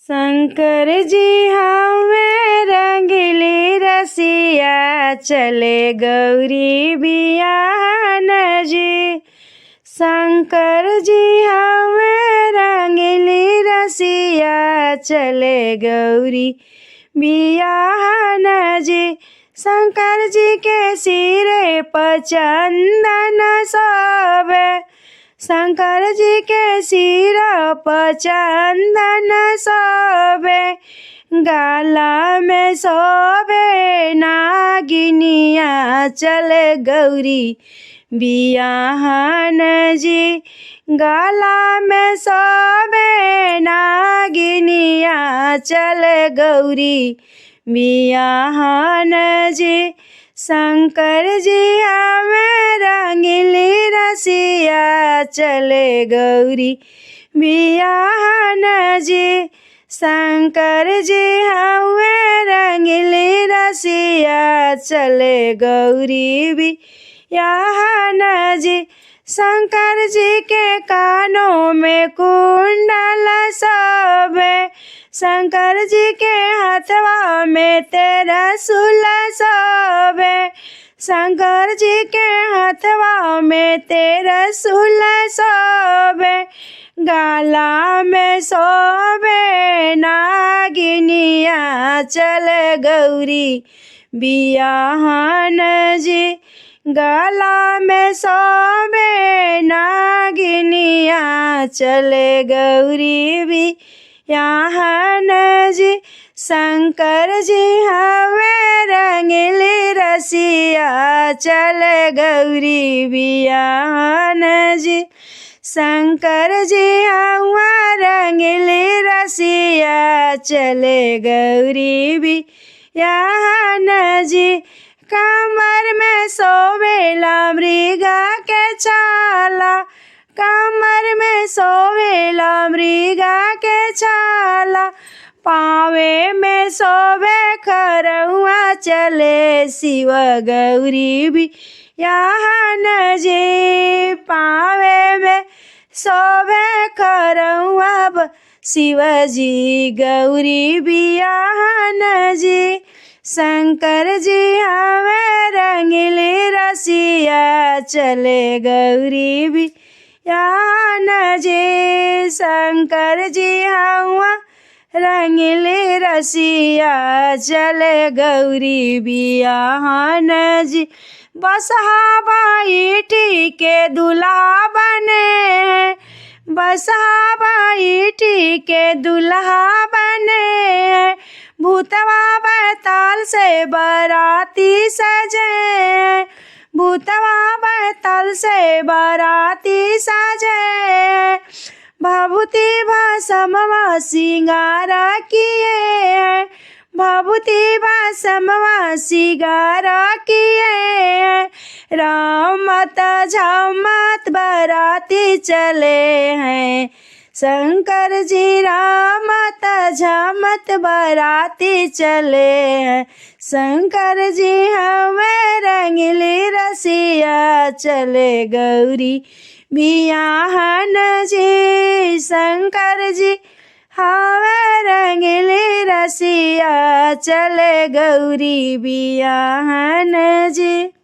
शंकर जी हमें रंगीली रसिया, चले गौरी बियाहन जी। शंकर जी हमें रंगीली रसिया, चले गौरी बियाहन जी। शंकर जी के सिरे पर चंदन सोभे, शंकर जी के सिर पर चंदन सोभे। गाला में सोभे नागिनिया, चले गौरी बियाहन जी। गाला में सोभे नागिनिया, चले गौरी बियाहन जी। शंकर जी हमें रंगीली रसिया, चले गौरी बियाहन जी। शंकर जी हमें रंगीली रसिया, चले गौरी बियाहन जी। शंकर जी के कानों में कुंडल सोभे, शंकर जी के हाथवा में त्रिशूल सोभे। शंकर जी के हाथवा में त्रिशूल सोभे। गाला में सोभे नागिनिया, चले गौरी बियाहन जी। गाला में सोभे नागिनिया, चले गौरी बियाहन जी। शंकर जी हमें रंगीली रसिया, चले गौरी बियाहन जी। शंकर जी हमें रंगीली रसिया, चले गौरी बियाहन जी। कमर में सोभेला मृगा के छाला, कमर में सोभेला मृगा के छाला। पावे में सोभे खरहुआ, चले शिव गौरी बियाहन जी। पावे में सोभे खरहुआ, शिवजी गौरी बियाहन जी। शंकर जी हमें रंगीली रसिया, चले गौरी बियाहन जी। शंकर जी हमें रंगीली रसिया, चले गौरी बियाहन जी। बसहा बैठी के दूल्हा बने हैं, बसहा बैठी के दूल्हा बने हैं। भूतवा बैताल से बाराती सजे हैं, भूतवा बैताल से बाराती सजे हैं। भभूति भस्मवा सिंगार किए हैं, भभूति भस्मवा सिंगार किए हैं। रामत झमत बाराती चले हैं, शंकर जी रामत झमत बाराती चले हैं। शंकर जी हमें रंगीली रसिया, चले गौरी बियाहन जी। शंकर जी हमें रंगीली रसिया, चले गौरी बियाहन जी।